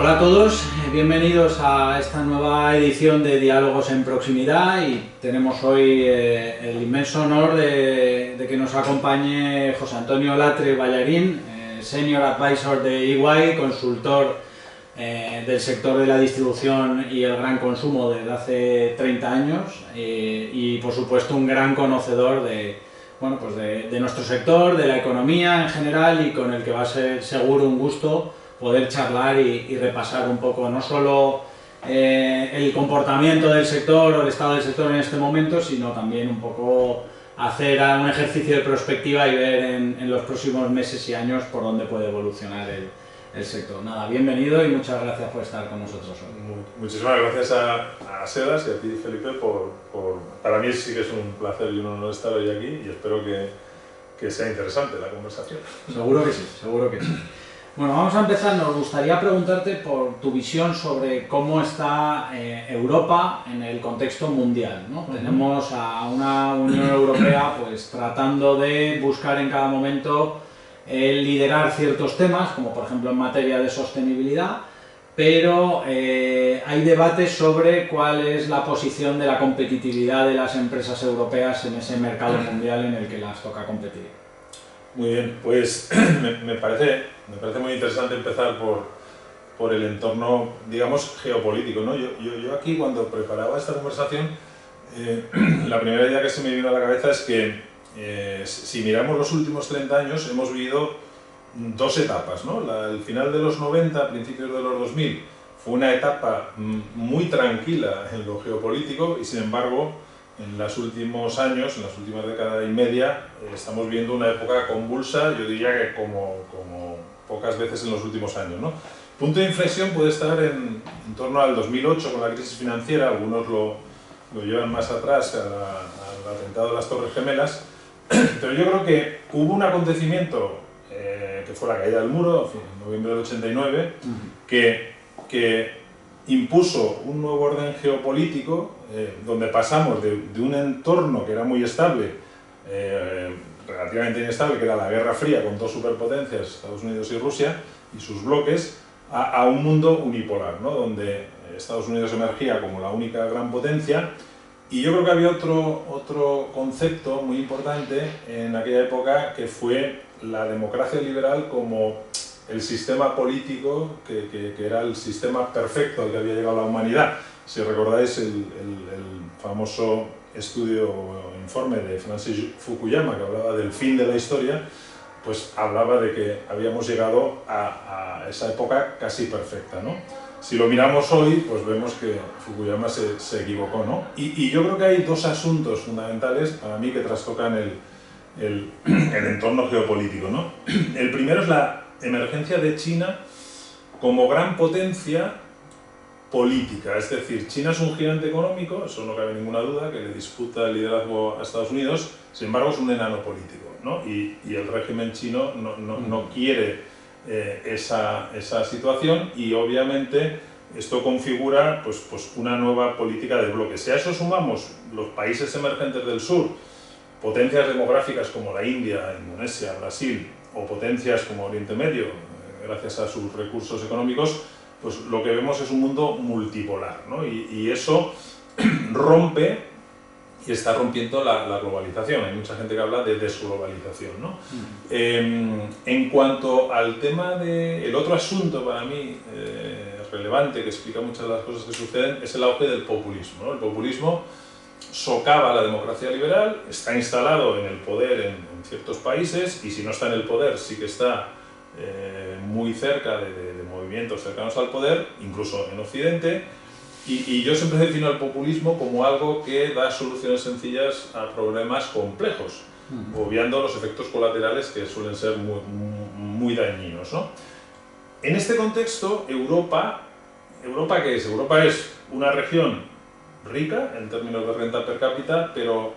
Hola a todos, bienvenidos a esta nueva edición de Diálogos en Proximidad y tenemos hoy el inmenso honor de que nos acompañe José Antonio Latre Ballarín, Senior Advisor de EY, consultor del sector de la distribución y el gran consumo desde hace 30 años y por supuesto un gran conocedor de nuestro sector, de la economía en general y con el que va a ser seguro un gusto poder charlar y repasar un poco no solo el comportamiento del sector o el estado del sector en este momento, sino también un poco hacer un ejercicio de prospectiva y ver en los próximos meses y años por dónde puede evolucionar el sector. Nada, bienvenido y muchas gracias por estar con nosotros hoy. Muchísimas gracias a Sedas y a ti, Felipe, para mí sí que es un placer y un honor estar hoy aquí y espero que sea interesante la conversación. Seguro que sí, seguro que sí. Bueno, vamos a empezar. Nos gustaría preguntarte por tu visión sobre cómo está Europa en el contexto mundial, ¿no? Tenemos a una Unión Europea pues tratando de buscar en cada momento liderar ciertos temas, como por ejemplo en materia de sostenibilidad, pero hay debates sobre cuál es la posición de la competitividad de las empresas europeas en ese mercado mundial en el que las toca competir. Muy bien, pues me parece muy interesante empezar por el entorno, digamos, geopolítico, ¿no? Yo aquí, cuando preparaba esta conversación, la primera idea que se me vino a la cabeza es que si miramos los últimos 30 años, hemos vivido dos etapas, ¿no? El final de los 90, principios de los 2000, fue una etapa muy tranquila en lo geopolítico y, sin embargo, en los últimos años, en las últimas décadas y media, estamos viendo una época convulsa, yo diría que como pocas veces en los últimos años, ¿no? Punto de inflexión puede estar en torno al 2008 con la crisis financiera, algunos lo llevan más atrás, al atentado de las Torres Gemelas, pero yo creo que hubo un acontecimiento que fue la caída del muro, en noviembre del 89, que impuso un nuevo orden geopolítico donde pasamos de un entorno que era muy estable, relativamente inestable, que era la Guerra Fría con dos superpotencias, Estados Unidos y Rusia, y sus bloques, a un mundo unipolar, ¿no? Donde Estados Unidos emergía como la única gran potencia. Y yo creo que había otro concepto muy importante en aquella época, que fue la democracia liberal como el sistema político que era el sistema perfecto al que había llegado la humanidad. Si recordáis el famoso estudio o informe de Francis Fukuyama, que hablaba del fin de la historia, pues hablaba de que habíamos llegado a esa época casi perfecta, ¿no? Si lo miramos hoy, pues vemos que Fukuyama se equivocó, ¿no? Y yo creo que hay dos asuntos fundamentales para mí que trastocan el entorno geopolítico, ¿no? El primero es la emergencia de China como gran potencia política, es decir, China es un gigante económico, eso no cabe ninguna duda, que le disputa el liderazgo a Estados Unidos, sin embargo es un enano político, ¿no? Y el régimen chino no quiere esa situación y obviamente esto configura pues una nueva política de bloques. Si a eso sumamos los países emergentes del sur, potencias demográficas como la India, Indonesia, Brasil, o potencias como Oriente Medio, gracias a sus recursos económicos, pues lo que vemos es un mundo multipolar, ¿no? Y eso rompe y está rompiendo la globalización. Hay mucha gente que habla de desglobalización, ¿no? En cuanto al tema el otro asunto para mí relevante, que explica muchas de las cosas que suceden, es el auge del populismo, ¿no? El populismo socava la democracia liberal, está instalado en el poder en ciertos países y si no está en el poder sí que está muy cerca de movimientos cercanos al poder, incluso en Occidente, y yo siempre defino el populismo como algo que da soluciones sencillas a problemas complejos, obviando los efectos colaterales que suelen ser muy dañinos, ¿no? En este contexto, ¿Europa qué es? Europa es una región rica en términos de renta per cápita, pero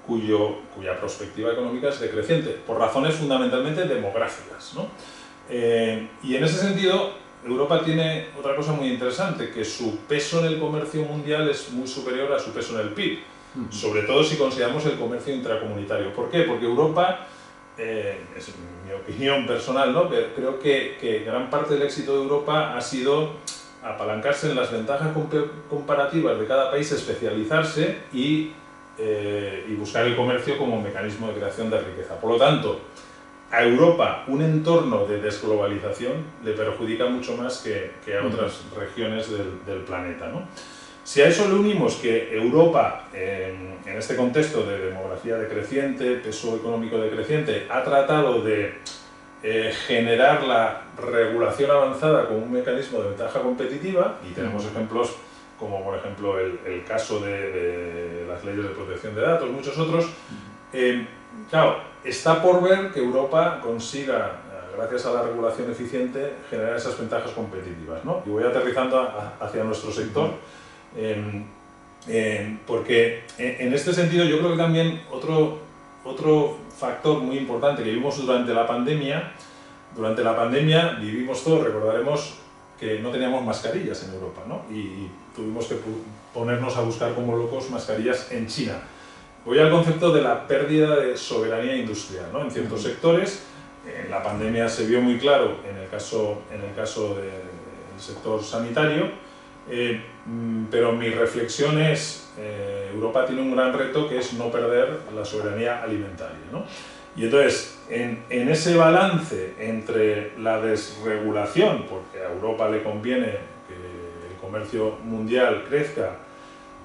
cuya perspectiva económica es decreciente, por razones fundamentalmente demográficas, ¿no? Y en ese sentido, Europa tiene otra cosa muy interesante, que su peso en el comercio mundial es muy superior a su peso en el PIB, sobre todo si consideramos el comercio intracomunitario. ¿Por qué? Porque Europa es mi opinión personal, ¿no? Pero creo que gran parte del éxito de Europa ha sido apalancarse en las ventajas comparativas de cada país, especializarse y buscar el comercio como mecanismo de creación de riqueza. Por lo tanto, a Europa un entorno de desglobalización le perjudica mucho más que a otras regiones del planeta, ¿no? Si a eso le unimos que Europa, en este contexto de demografía decreciente, peso económico decreciente, ha tratado de generar la regulación avanzada como un mecanismo de ventaja competitiva, y tenemos ejemplos como por ejemplo el caso de las leyes de protección de datos, muchos otros, claro, está por ver que Europa consiga, gracias a la regulación eficiente, generar esas ventajas competitivas, ¿no? Y voy aterrizando hacia nuestro sector, porque en este sentido yo creo que también otro factor muy importante que vimos durante la pandemia vivimos todos, recordaremos que no teníamos mascarillas en Europa, ¿no? Y tuvimos que ponernos a buscar como locos mascarillas en China. Voy al concepto de la pérdida de soberanía industrial, ¿no? En ciertos sectores, en la pandemia se vio muy claro en el caso del sector sanitario, pero mi reflexión es, Europa tiene un gran reto que es no perder la soberanía alimentaria, ¿no? Y entonces, en ese balance entre la desregulación, porque a Europa le conviene que el comercio mundial crezca,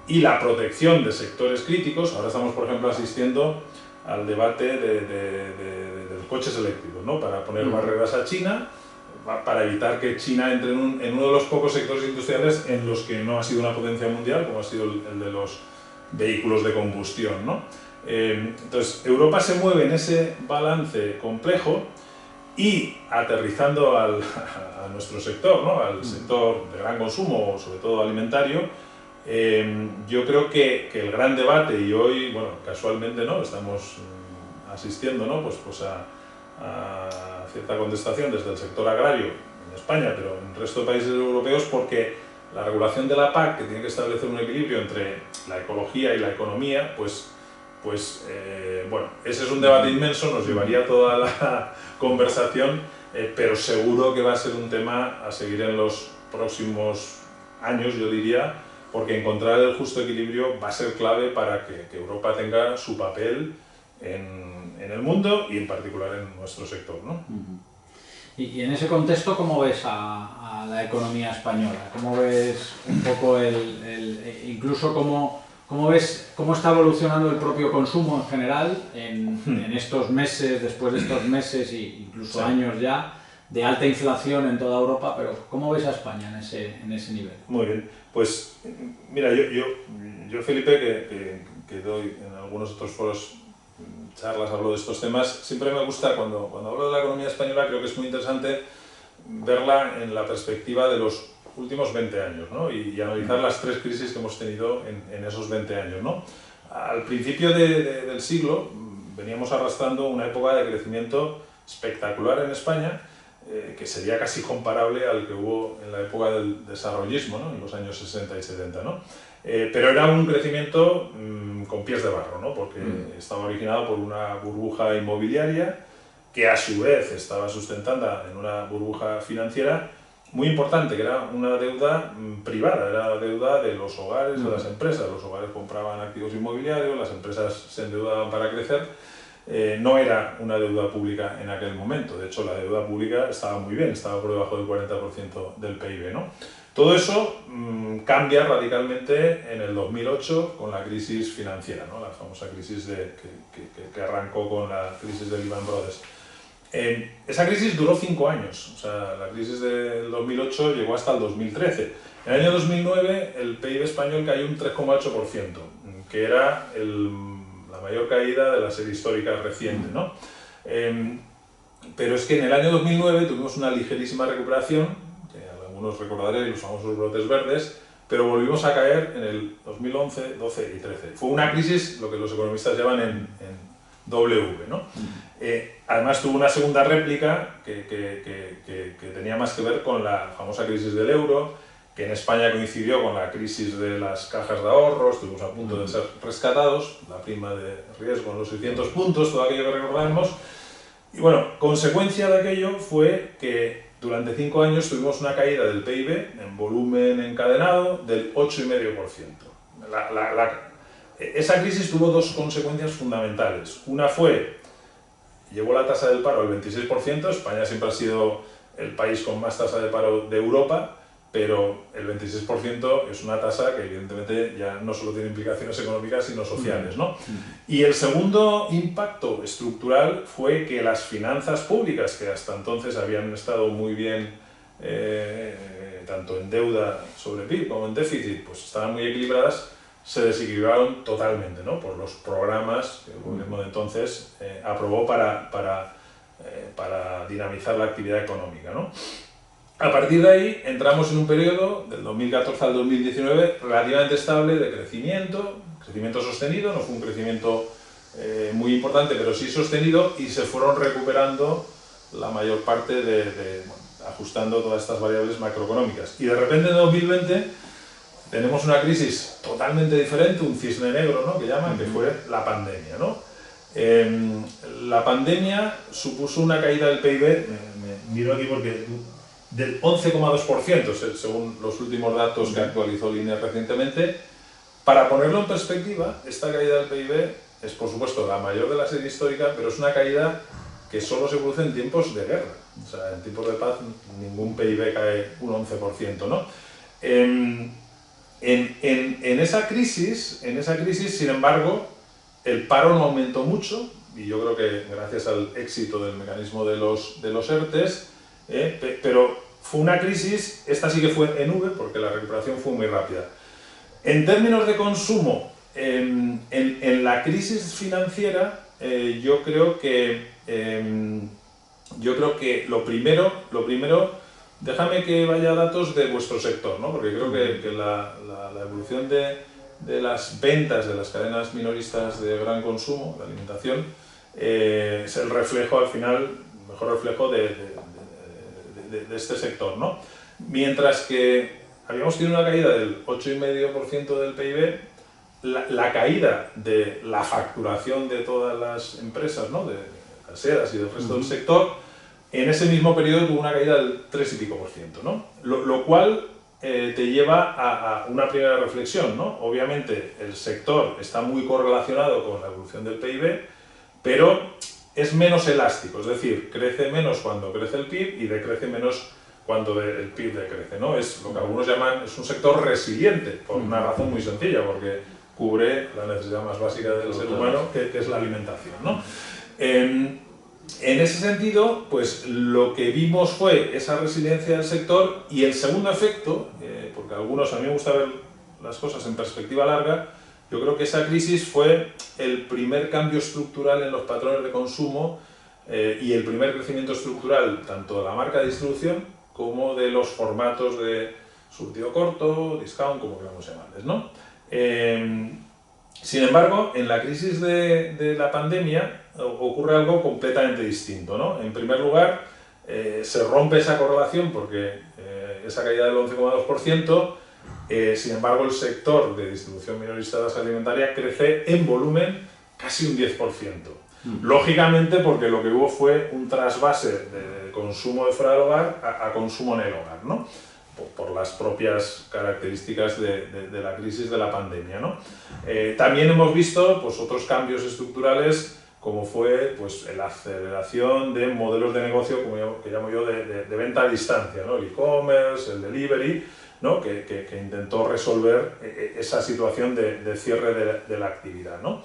y la protección de sectores críticos, ahora estamos por ejemplo asistiendo al debate de los coches eléctricos, ¿no? Para poner barreras a China, para evitar que China entre en uno de los pocos sectores industriales en los que no ha sido una potencia mundial, como ha sido el de los vehículos de combustión, ¿no? Entonces, Europa se mueve en ese balance complejo y, aterrizando a nuestro sector, ¿no? Al sector de gran consumo, sobre todo alimentario, yo creo que el gran debate, y hoy, bueno, casualmente, ¿no? Estamos asistiendo, ¿no? Pues a cierta contestación desde el sector agrario en España, pero en el resto de países europeos, porque la regulación de la PAC, que tiene que establecer un equilibrio entre la ecología y la economía, bueno, ese es un debate inmenso, nos llevaría toda la conversación, pero seguro que va a ser un tema a seguir en los próximos años, yo diría, porque encontrar el justo equilibrio va a ser clave para que Europa tenga su papel en el mundo y en particular en nuestro sector, ¿no? Y en ese contexto, ¿cómo ves a la economía española? ¿Cómo ves un poco incluso cómo ves cómo está evolucionando el propio consumo en general en estos meses, después de estos meses e incluso años ya de alta inflación en toda Europa, pero ¿cómo ves a España en ese nivel? Muy bien, pues mira, yo Felipe, que doy en algunos otros foros charlas, hablo de estos temas, siempre me gusta, cuando hablo de la economía española, creo que es muy interesante verla en la perspectiva de los últimos 20 años, ¿no? Y analizar las tres crisis que hemos tenido en esos 20 años, ¿no? Al principio del siglo veníamos arrastrando una época de crecimiento espectacular en España, que sería casi comparable al que hubo en la época del desarrollismo, ¿no? En los años 60 y 70, ¿no? Pero era un crecimiento con pies de barro, ¿no? Porque estaba originado por una burbuja inmobiliaria que a su vez estaba sustentada en una burbuja financiera muy importante, que era una deuda privada, era la deuda de los hogares, de las empresas. Los hogares compraban activos inmobiliarios, las empresas se endeudaban para crecer. No era una deuda pública en aquel momento, de hecho la deuda pública estaba muy bien, estaba por debajo del 40% del PIB, ¿no? Todo eso cambia radicalmente en el 2008 con la crisis financiera, ¿no? La famosa crisis que arrancó con la crisis de Lehman Brothers. Esa crisis duró 5 años, o sea, la crisis del 2008 llegó hasta el 2013. En el año 2009 el PIB español cayó un 3,8%, que era la mayor caída de la serie histórica reciente, ¿no? Pero es que en el año 2009 tuvimos una ligerísima recuperación, que algunos recordaréis, los famosos brotes verdes, pero volvimos a caer en el 2011, 12 y 13. Fue una crisis, lo que los economistas llaman en W, ¿no? Además tuvo una segunda réplica que tenía más que ver con la famosa crisis del euro, que en España coincidió con la crisis de las cajas de ahorros, estuvimos a punto de ser rescatados, la prima de riesgo en los 600 puntos, todo aquello que recordamos. Y bueno, consecuencia de aquello fue que durante 5 años tuvimos una caída del PIB en volumen encadenado del 8,5%. Esa crisis tuvo dos consecuencias fundamentales. Una fue, llevó la tasa del paro al 26%, España siempre ha sido el país con más tasa de paro de Europa, pero el 26% es una tasa que evidentemente ya no solo tiene implicaciones económicas sino sociales, ¿no? Y el segundo impacto estructural fue que las finanzas públicas, que hasta entonces habían estado muy bien, tanto en deuda sobre PIB como en déficit, pues estaban muy equilibradas, se desequilibraron totalmente, ¿no? Por los programas que el gobierno de entonces aprobó para dinamizar la actividad económica, ¿no? A partir de ahí entramos en un periodo, del 2014 al 2019, relativamente estable de crecimiento sostenido, no fue un crecimiento muy importante, pero sí sostenido, y se fueron recuperando la mayor parte ajustando todas estas variables macroeconómicas. Y de repente en 2020 tenemos una crisis totalmente diferente, un cisne negro, ¿no?, que llaman, que fue la pandemia, ¿no? La pandemia supuso una caída del PIB, me miro aquí porque del 11,2%, según los últimos datos que actualizó Línea recientemente. Para ponerlo en perspectiva, esta caída del PIB es, por supuesto, la mayor de la serie histórica, pero es una caída que solo se produce en tiempos de guerra. O sea, en tiempos de paz ningún PIB cae un 11%, ¿no? En esa crisis, sin embargo, el paro no aumentó mucho, y yo creo que gracias al éxito del mecanismo de los ERTEs, pero fue una crisis, esta sí que fue en V, porque la recuperación fue muy rápida. En términos de consumo, en la crisis financiera, yo creo que lo primero, déjame que vaya a datos de vuestro sector, ¿no? Porque creo que la evolución de las ventas de las cadenas minoristas de gran consumo, de alimentación, es el reflejo, al final, mejor reflejo de este sector, ¿no? Mientras que habíamos tenido una caída del 8,5% del PIB, la caída de la facturación de todas las empresas, ¿no?, de caseras y del resto del sector, en ese mismo periodo tuvo una caída del 3 y pico por ciento, ¿no? Lo cual te lleva a una primera reflexión, ¿no? Obviamente el sector está muy correlacionado con la evolución del PIB, pero es menos elástico, es decir, crece menos cuando crece el PIB y decrece menos cuando el PIB decrece, ¿no? Es lo que algunos llaman, es un sector resiliente, por una razón muy sencilla, porque cubre la necesidad más básica del ser humano, que es la alimentación, ¿no? En ese sentido, pues lo que vimos fue esa resiliencia del sector, y el segundo efecto, porque a mí me gusta ver las cosas en perspectiva larga, yo creo que esa crisis fue el primer cambio estructural en los patrones de consumo y el primer crecimiento estructural tanto de la marca de distribución como de los formatos de surtido corto, discount, como queramos llamarles, ¿no? Sin embargo, en la crisis de la pandemia ocurre algo completamente distinto, ¿no? En primer lugar, se rompe esa correlación porque esa caída del 11,2%, sin embargo, el sector de distribución minorista de alimentaria crece en volumen casi un 10%. Lógicamente, porque lo que hubo fue un trasvase de consumo de fuera del hogar a consumo en el hogar, ¿no? Por las propias características de la crisis de la pandemia, ¿no? También hemos visto, pues, otros cambios estructurales, como fue, pues, la aceleración de modelos de negocio, que llamo yo, de venta a distancia, ¿no? El e-commerce, el delivery, ¿no? que intentó resolver esa situación de cierre de la actividad, ¿no?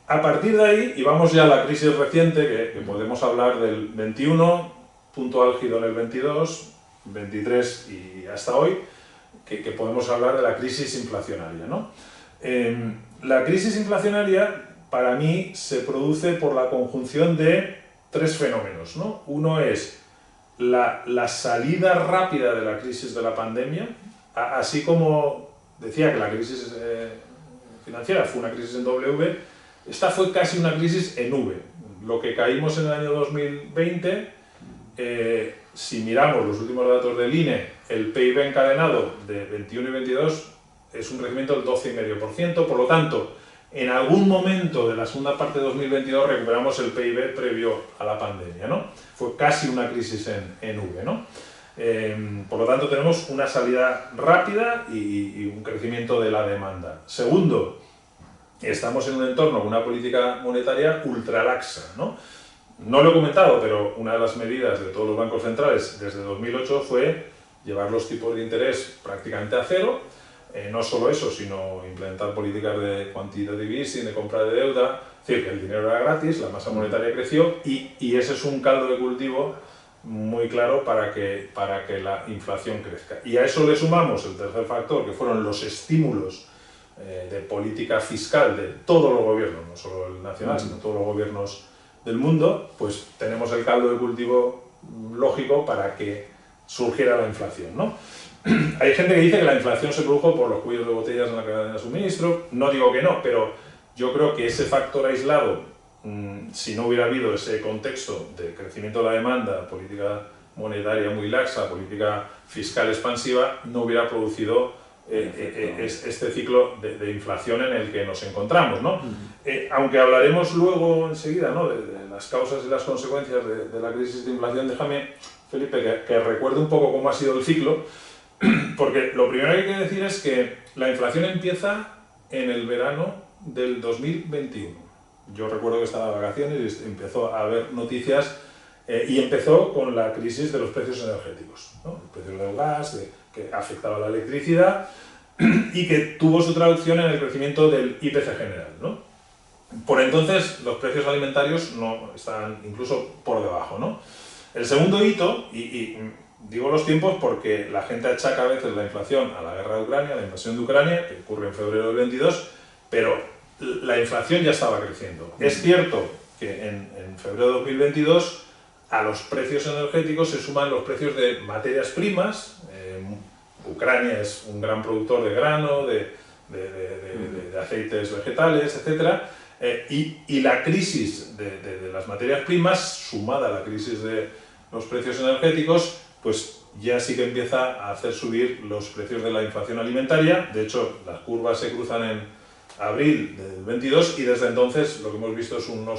A partir de ahí, y vamos ya a la crisis reciente, que podemos hablar del 21, punto álgido en el 22, 23 y hasta hoy, que podemos hablar de la crisis inflacionaria, ¿no? La crisis inflacionaria, para mí, se produce por la conjunción de tres fenómenos, ¿no? Uno es la salida rápida de la crisis de la pandemia, así como decía que la crisis financiera fue una crisis en W, esta fue casi una crisis en V. Lo que caímos en el año 2020, si miramos los últimos datos del INE, el PIB encadenado de 21 y 22 es un crecimiento del 12,5%, por lo tanto, En algún momento de la segunda parte de 2022 recuperamos el PIB previo a la pandemia, ¿no? Fue casi una crisis en V, ¿no? Por lo tanto, tenemos una salida rápida y un crecimiento de la demanda. Segundo, estamos en un entorno con una política monetaria ultralaxa, ¿no? No lo he comentado, pero una de las medidas de todos los bancos centrales desde 2008 fue llevar los tipos de interés prácticamente a cero. No solo eso, sino implementar políticas de quantitative easing, de compra de deuda, es decir, que el dinero era gratis, la masa monetaria creció y ese es un caldo de cultivo muy claro para que la inflación crezca. Y a eso le sumamos el tercer factor, que fueron los estímulos de política fiscal de todos los gobiernos, no solo el nacional, sino todos los gobiernos del mundo, pues tenemos el caldo de cultivo lógico para que surgiera la inflación, ¿no? Hay gente que dice que la inflación se produjo por los cuellos de botellas en la cadena de suministro. No digo que no, pero yo creo que ese factor aislado, si no hubiera habido ese contexto de crecimiento de la demanda, política monetaria muy laxa, política fiscal expansiva, no hubiera producido este ciclo de inflación en el que nos encontramos, ¿no? Aunque hablaremos luego enseguida, ¿no?, de las causas y las consecuencias de la crisis de inflación, déjame, Felipe, que recuerde un poco cómo ha sido el ciclo. Porque lo primero que hay que decir es que la inflación empieza en el verano del 2021. Yo recuerdo que estaba de vacaciones y empezó a haber noticias y empezó con la crisis de los precios energéticos, ¿no? El precio del gas, que afectaba a la electricidad y que tuvo su traducción en el crecimiento del IPC general, ¿no? Por entonces los precios alimentarios no estaban incluso por debajo, ¿no? El segundo hito, digo los tiempos porque la gente achaca a veces la inflación a la guerra de Ucrania, a la invasión de Ucrania, que ocurre en febrero del 22, pero la inflación ya estaba creciendo. Es cierto que en febrero de 2022 a los precios energéticos se suman los precios de materias primas. Ucrania es un gran productor de grano, de aceites vegetales, etc. Y la crisis de las materias primas, sumada a la crisis de los precios energéticos, pues ya sí que empieza a hacer subir los precios de la inflación alimentaria. De hecho, las curvas se cruzan en abril del 22 y desde entonces lo que hemos visto es una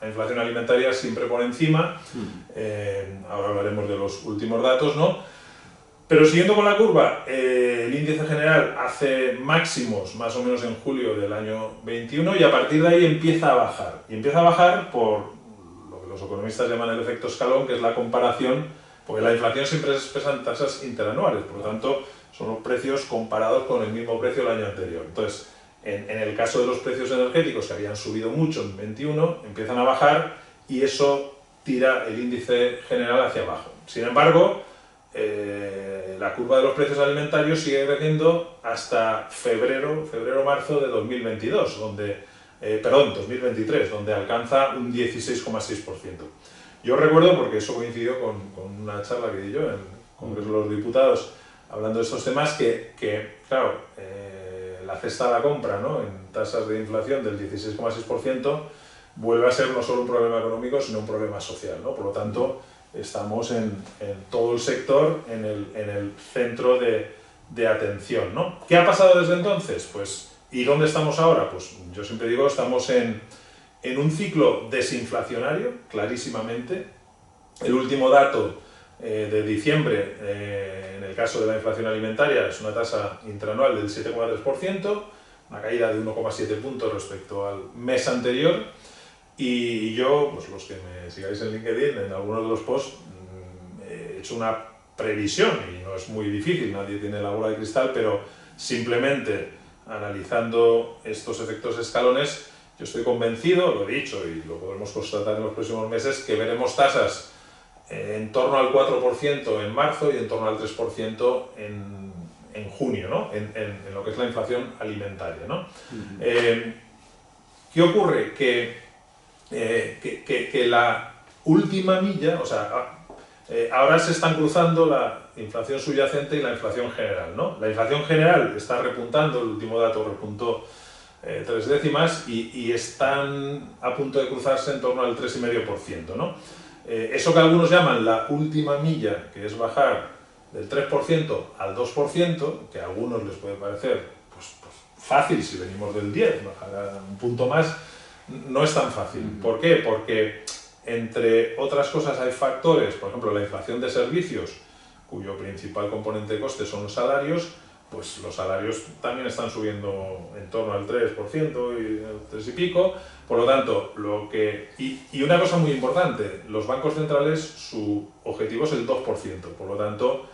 inflación alimentaria siempre por encima. Ahora hablaremos de los últimos datos, ¿no? Pero siguiendo con la curva, el índice general hace máximos más o menos en julio del año 21 y a partir de ahí empieza a bajar. Y empieza a bajar por lo que los economistas llaman el efecto escalón, que es la comparación, porque la inflación siempre se expresa en tasas interanuales, por lo tanto son los precios comparados con el mismo precio del año anterior. Entonces, en el caso de los precios energéticos, que habían subido mucho en 21, empiezan a bajar y eso tira el índice general hacia abajo. Sin embargo, la curva de los precios alimentarios sigue creciendo hasta febrero-marzo de 2022, 2023, donde alcanza un 16,6%. Yo recuerdo, porque eso coincidió con una charla que di yo en el Congreso de los Diputados, hablando de estos temas, que claro, la cesta de la compra, ¿no?, en tasas de inflación del 16,6% vuelve a ser no solo un problema económico, sino un problema social, ¿no? Por lo tanto, estamos en todo el sector en el centro de atención, ¿no? ¿Qué ha pasado desde entonces? Pues, ¿y dónde estamos ahora? Pues yo siempre digo, estamos en un ciclo desinflacionario, clarísimamente. El último dato de diciembre, en el caso de la inflación alimentaria, es una tasa interanual del 7,3%, una caída de 1,7 puntos respecto al mes anterior. Y yo, pues los que me sigáis en LinkedIn, en algunos de los posts, he hecho una previsión, y no es muy difícil, nadie tiene la bola de cristal, pero simplemente analizando estos efectos escalones, yo estoy convencido, lo he dicho y lo podremos constatar en los próximos meses, que veremos tasas en torno al 4% en marzo y en torno al 3% en junio, ¿no? En lo que es la inflación alimentaria, ¿no? ¿Qué ocurre? Que la última milla, o sea, ahora se están cruzando la inflación subyacente y la inflación general, ¿no? La inflación general está repuntando, el último dato repuntó 3 décimas y están a punto de cruzarse en torno al 3,5%, ¿no? Eso que algunos llaman la última milla, que es bajar del 3% al 2%, que a algunos les puede parecer pues fácil si venimos del 10, bajar un punto más no es tan fácil. ¿Por qué? Porque entre otras cosas hay factores, por ejemplo la inflación de servicios, cuyo principal componente de coste son los salarios, pues los salarios también están subiendo en torno al 3% y el 3 y pico, por lo tanto, y una cosa muy importante, los bancos centrales su objetivo es el 2%, por lo tanto,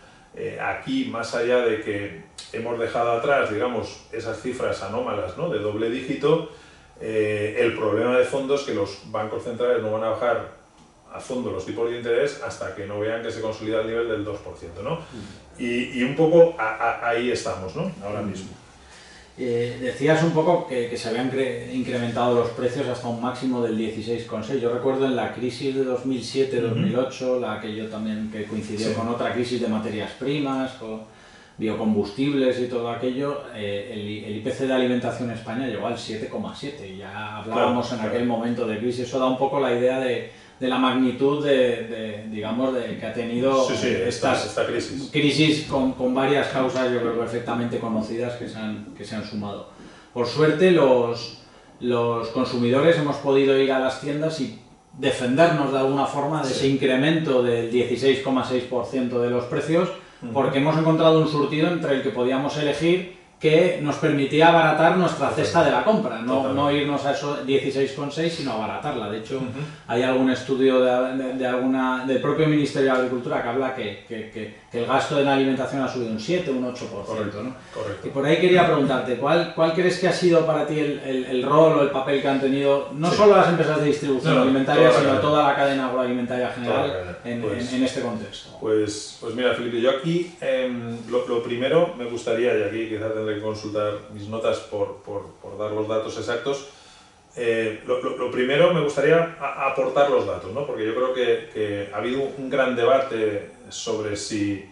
aquí más allá de que hemos dejado atrás, digamos, esas cifras anómalas, ¿no?, de doble dígito, el problema de fondo es que los bancos centrales no van a bajar a fondo los tipos de interés hasta que no vean que se consolida el nivel del 2%, ¿no? Y un poco ahí estamos, ¿no?, ahora mismo. Decías un poco que se habían incrementado los precios hasta un máximo del 16,6. Yo recuerdo en la crisis de 2007-2008, la que yo también que coincidió con otra crisis de materias primas, con biocombustibles y todo aquello, el IPC de alimentación en España llegó al 7,7 y ya hablábamos en aquel momento de crisis. Eso da un poco la idea de la magnitud digamos, que ha tenido esta crisis con varias causas, yo creo, perfectamente conocidas que se han sumado. Por suerte, los consumidores hemos podido ir a las tiendas y defendernos de alguna forma de ese incremento del 16,6% de los precios, porque hemos encontrado un surtido entre el que podíamos elegir que nos permitía abaratar nuestra cesta de la compra, no irnos a esos 16,6, sino abaratarla. De hecho, hay algún estudio del propio Ministerio de Agricultura que habla que el gasto en alimentación ha subido un 7, un 8%. Correcto, ¿no? correcto. Y por ahí quería preguntarte, ¿cuál crees que ha sido para ti el rol o el papel que han tenido, no solo las empresas de distribución alimentaria, sino toda la cadena agroalimentaria general en este contexto? Pues mira, Felipe, yo aquí lo primero me gustaría, y aquí quizás tendré que consultar mis notas por dar los datos exactos, lo primero me gustaría aportar los datos, ¿no? Porque yo creo que ha habido un gran debate sobre si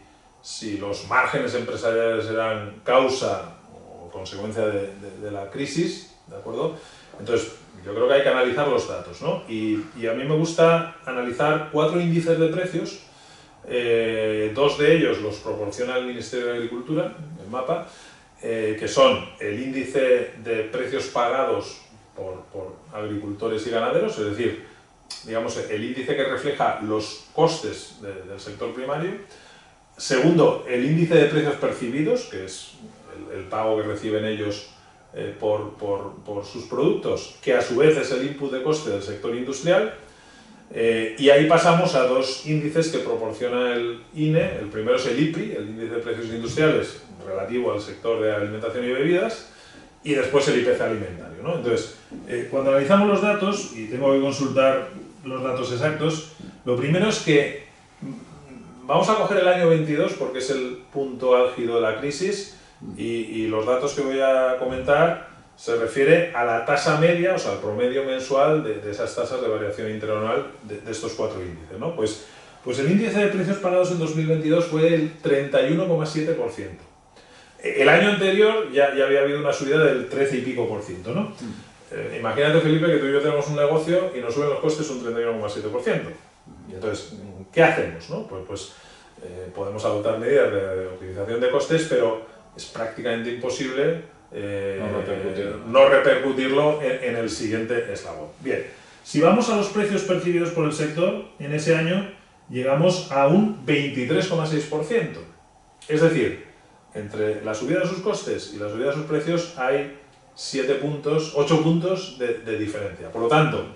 los márgenes empresariales eran causa o consecuencia de la crisis, ¿de acuerdo? Entonces, yo creo que hay que analizar los datos, ¿no? Y a mí me gusta analizar 4 índices de precios, 2 de ellos los proporciona el Ministerio de Agricultura, el MAPA, que son el índice de precios pagados por agricultores y ganaderos, es decir, digamos, el índice que refleja los costes del sector primario. Segundo, el índice de precios percibidos, que es el pago que reciben ellos por sus productos, que a su vez es el input de coste del sector industrial. Y ahí pasamos a 2 índices que proporciona el INE. El primero es el IPRI, el índice de precios industriales relativo al sector de alimentación y bebidas, y después el IPC alimentario, ¿no? Entonces, cuando analizamos los datos, y tengo que consultar los datos exactos, lo primero es que vamos a coger el año 22 porque es el punto álgido de la crisis, y los datos que voy a comentar se refiere a la tasa media, o sea, al promedio mensual de esas tasas de variación interanual de estos 4 índices, ¿no? Pues el índice de precios pagados en 2022 fue el 31,7%. El año anterior ya había habido una subida del 13 y pico por ciento, ¿no? Imagínate, Felipe, que tú y yo tenemos un negocio y nos suben los costes un 31,7%. Y entonces, ¿qué hacemos, no? Pues podemos adoptar medidas de optimización de costes, pero es prácticamente imposible no repercutirlo en el siguiente eslabón. Bien, si vamos a los precios percibidos por el sector, en ese año llegamos a un 23,6%. Es decir, entre la subida de sus costes y la subida de sus precios hay 8 puntos de diferencia. Por lo tanto,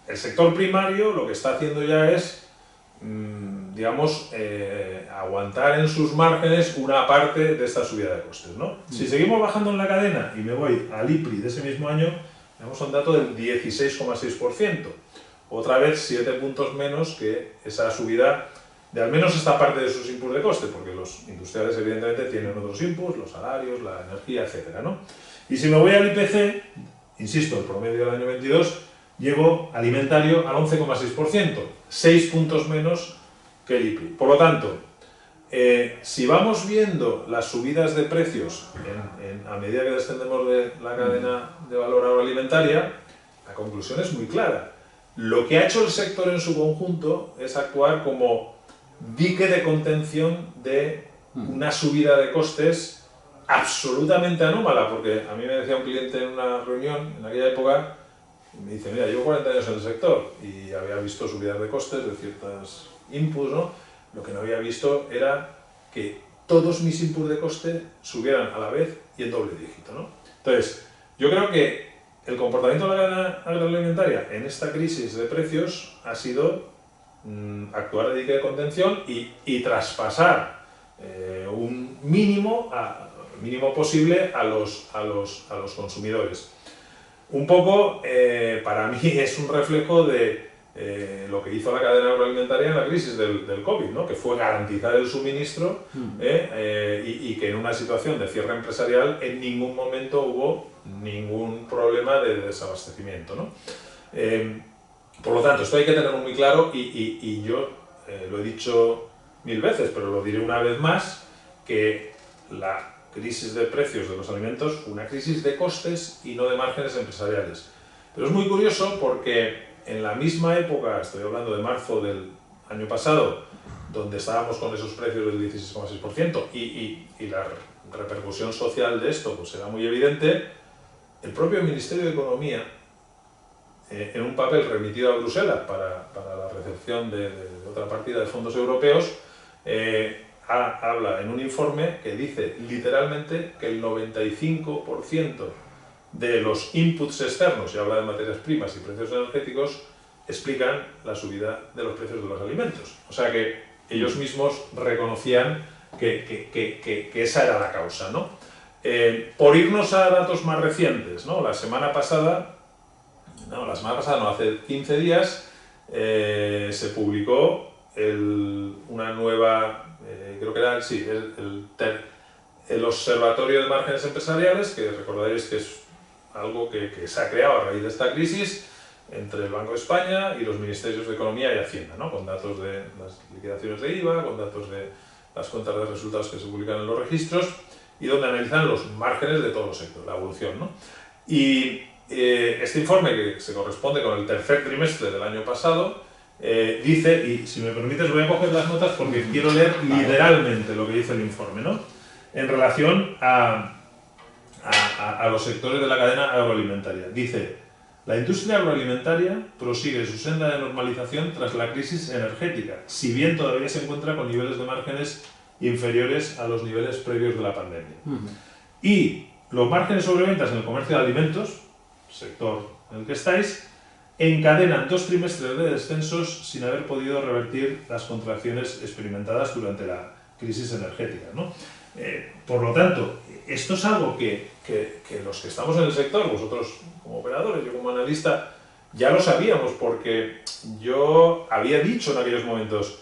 el sector primario lo que está haciendo ya es, digamos, aguantar en sus márgenes una parte de esta subida de costes, ¿no? Si seguimos bajando en la cadena y me voy al IPRI de ese mismo año, tenemos un dato del 16,6%. Otra vez 7 puntos menos que esa subida de al menos esta parte de sus inputs de coste, porque los industriales evidentemente tienen otros inputs, los salarios, la energía, etcétera, ¿no? Y si me voy al IPC, insisto, el promedio del año 22, llego alimentario al 11,6%, 6 puntos menos que el IPRI. Por lo tanto, si vamos viendo las subidas de precios a medida que descendemos de la cadena de valor agroalimentaria, la conclusión es muy clara. Lo que ha hecho el sector en su conjunto es actuar como dique de contención de una subida de costes absolutamente anómala, porque a mí me decía un cliente en una reunión, en aquella época, me dice, mira, llevo 40 años en el sector y había visto subidas de costes de ciertas inputs, ¿no? Lo que no había visto era que todos mis inputs de coste subieran a la vez y en doble dígito, ¿no? Entonces, yo creo que el comportamiento de la cadena agroalimentaria en esta crisis de precios ha sido actuar de dique de contención y traspasar un mínimo, mínimo posible a los consumidores. Un poco, para mí, es un reflejo de lo que hizo la cadena agroalimentaria en la crisis del COVID, ¿no? Que fue garantizar el suministro y que en una situación de cierre empresarial en ningún momento hubo ningún problema de desabastecimiento, ¿no? Por lo tanto, esto hay que tenerlo muy claro y yo lo he dicho 1000 veces, pero lo diré una vez más, que la crisis de precios de los alimentos fue una crisis de costes y no de márgenes empresariales. Pero es muy curioso porque en la misma época, estoy hablando de marzo del año pasado, donde estábamos con esos precios del 16,6% y la repercusión social de esto pues era muy evidente, el propio Ministerio de Economía, en un papel remitido a Bruselas para la recepción de otra partida de fondos europeos, habla en un informe que dice literalmente que el 95% de los inputs externos, y habla de materias primas y precios energéticos, explican la subida de los precios de los alimentos. O sea que ellos mismos reconocían que esa era la causa, ¿no? Por irnos a datos más recientes, ¿no? La semana pasada, hace 15 días, se publicó una nueva, creo que era, sí, el Observatorio de Márgenes Empresariales, que recordaréis que es algo que se ha creado a raíz de esta crisis entre el Banco de España y los Ministerios de Economía y Hacienda, ¿no? Con datos de las liquidaciones de IVA, con datos de las cuentas de resultados que se publican en los registros y donde analizan los márgenes de todos los sectores, la evolución, ¿no? Y este informe, que se corresponde con el tercer trimestre del año pasado, dice, y si me permites voy a coger las notas porque quiero leer literalmente lo que dice el informe, ¿no? En relación a los sectores de la cadena agroalimentaria. Dice, la industria agroalimentaria prosigue su senda de normalización tras la crisis energética, si bien todavía se encuentra con niveles de márgenes inferiores a los niveles previos de la pandemia. Y los márgenes sobre ventas en el comercio de alimentos, sector en el que estáis, encadenan 2 trimestres de descensos sin haber podido revertir las contracciones experimentadas durante la crisis energética, ¿no? Por lo tanto, esto es algo que los que estamos en el sector, vosotros como operadores, yo como analista, ya lo sabíamos, porque yo había dicho en aquellos momentos,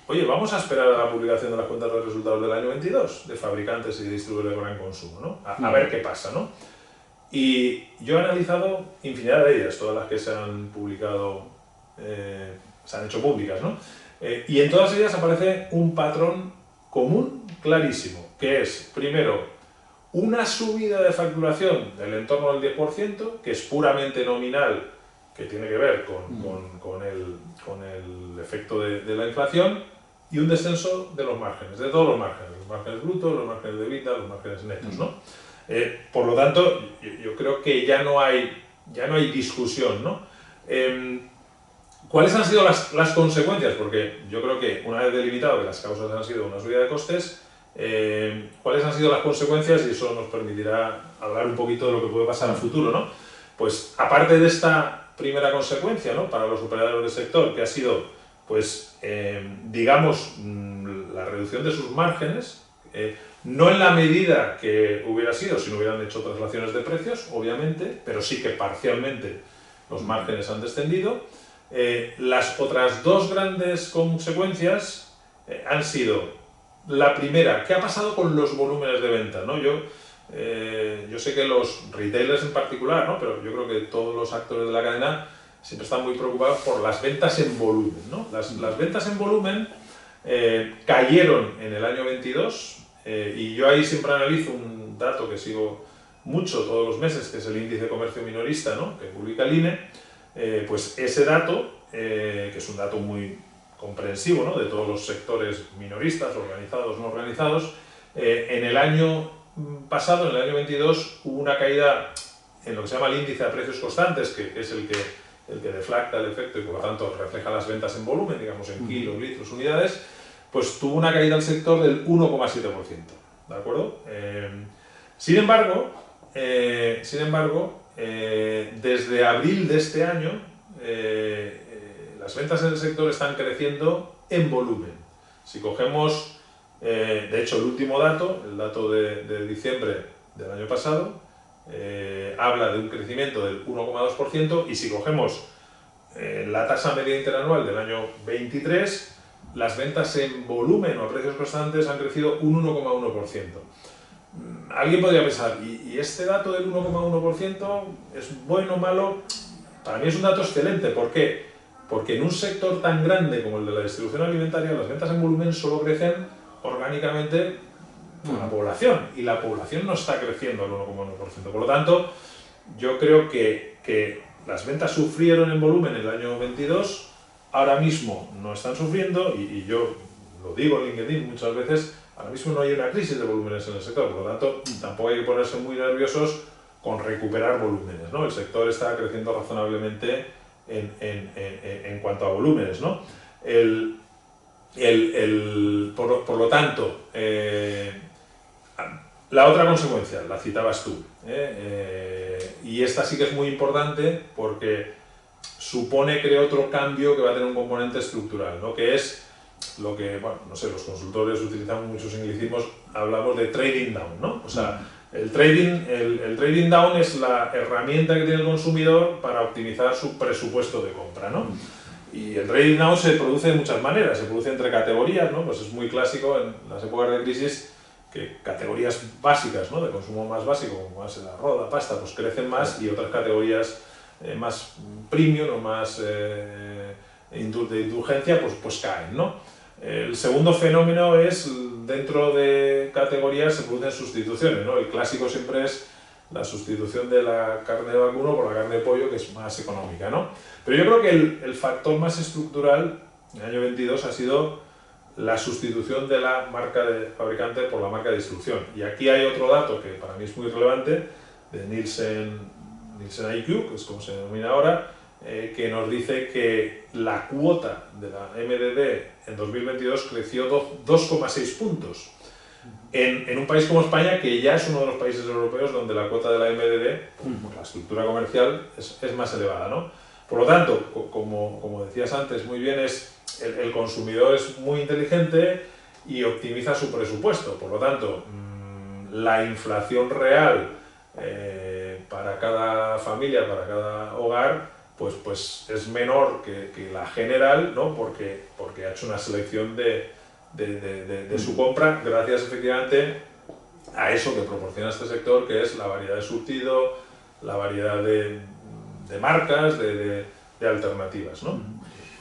oye, vamos a esperar a la publicación de las cuentas de resultados del año 22 de fabricantes y distribuidores de gran consumo, ¿no? A ver qué pasa, ¿no? Y yo he analizado infinidad de ellas, todas las que se han publicado, se han hecho públicas, ¿no? Y en todas ellas aparece un patrón común clarísimo, que es, primero, una subida de facturación del entorno del 10%, que es puramente nominal, que tiene que ver con el efecto de la inflación, y un descenso de los márgenes, de todos los márgenes brutos, los márgenes de EBITDA, los márgenes netos, ¿no? Por lo tanto, yo creo que ya no hay discusión, ¿no? ¿Cuáles han sido las consecuencias? Porque yo creo que una vez delimitado que las causas han sido una subida de costes, ¿cuáles han sido las consecuencias? Y eso nos permitirá hablar un poquito de lo que puede pasar a futuro, ¿no? Pues aparte de esta primera consecuencia, ¿no? Para los operadores del sector, que ha sido, pues, digamos, la reducción de sus márgenes, no en la medida que hubiera sido si no hubieran hecho traslaciones de precios, obviamente, pero sí que parcialmente los márgenes han descendido. Las otras 2 grandes consecuencias han sido, la primera, ¿qué ha pasado con los volúmenes de venta, ¿no? Yo sé que los retailers en particular, ¿no? Pero yo creo que todos los actores de la cadena siempre están muy preocupados por las ventas en volumen, ¿no? Las ventas en volumen cayeron en el año 22 y yo ahí siempre analizo un dato que sigo mucho todos los meses, que es el índice de comercio minorista, ¿no? Que publica el INE. Pues ese dato, que es un dato muy comprensivo, ¿no? De todos los sectores minoristas, organizados, no organizados, en el año pasado, en el año 22, hubo una caída en lo que se llama el índice de precios constantes, que es el que deflacta el efecto y por lo tanto refleja las ventas en volumen, digamos en kilos, litros, unidades, pues tuvo una caída del sector del 1,7%, ¿de acuerdo? Sin embargo, desde abril de este año, las ventas en el sector están creciendo en volumen. Si cogemos, de hecho, el último dato, el dato de diciembre del año pasado, habla de un crecimiento del 1,2%, y si cogemos la tasa media interanual del año 23, las ventas en volumen o a precios constantes han crecido un 1,1%. Alguien podría pensar, ¿y este dato del 1,1% es bueno o malo? Para mí es un dato excelente. ¿Por qué? Porque en un sector tan grande como el de la distribución alimentaria, las ventas en volumen solo crecen orgánicamente por la población, y la población no está creciendo al 1,1%. Por lo tanto, yo creo que las ventas sufrieron en volumen en el año 22, ahora mismo no están sufriendo, y yo lo digo en LinkedIn muchas veces, ahora mismo no hay una crisis de volúmenes en el sector, por lo tanto tampoco hay que ponerse muy nerviosos con recuperar volúmenes, ¿no? El sector está creciendo razonablemente en cuanto a volúmenes, ¿no? Por lo tanto, la otra consecuencia, la citabas tú, y esta sí que es muy importante porque supone, creo, otro cambio que va a tener un componente estructural, ¿no? Que es lo que, bueno, no sé, los consultores utilizamos muchos anglicismos, hablamos de trading down, ¿no? O sea, el trading down es la herramienta que tiene el consumidor para optimizar su presupuesto de compra, ¿no? Y el trading down se produce de muchas maneras, se produce entre categorías, ¿no? Pues es muy clásico en las épocas de crisis que categorías básicas, ¿no? De consumo más básico, como más el arroz, la pasta, pues crecen más, y otras categorías más premium o más de indulgencia, pues caen, ¿no? El segundo fenómeno es, dentro de categorías se producen sustituciones, ¿no? El clásico siempre es la sustitución de la carne de vacuno por la carne de pollo, que es más económica, ¿no? Pero yo creo que el factor más estructural en el año 22 ha sido la sustitución de la marca de fabricante por la marca de distribución. Y aquí hay otro dato que para mí es muy relevante, de Nielsen IQ, que es como se denomina ahora, que nos dice que la cuota de la MDD en 2022 creció 2,6 puntos. En un país como España, que ya es uno de los países europeos donde la cuota de la MDD, por la estructura comercial, es más elevada, ¿no? Por lo tanto, como decías antes muy bien, el consumidor es muy inteligente y optimiza su presupuesto. Por lo tanto, la inflación real para cada familia, para cada hogar, pues es menor que la general, ¿no? Porque ha hecho una selección de su compra, gracias efectivamente a eso que proporciona este sector, que es la variedad de surtido, la variedad de marcas, de alternativas, ¿no?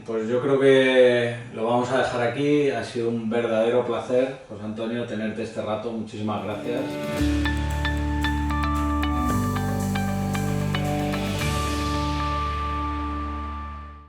Pues yo creo que lo vamos a dejar aquí. Ha sido un verdadero placer, José Antonio, tenerte este rato. Muchísimas gracias.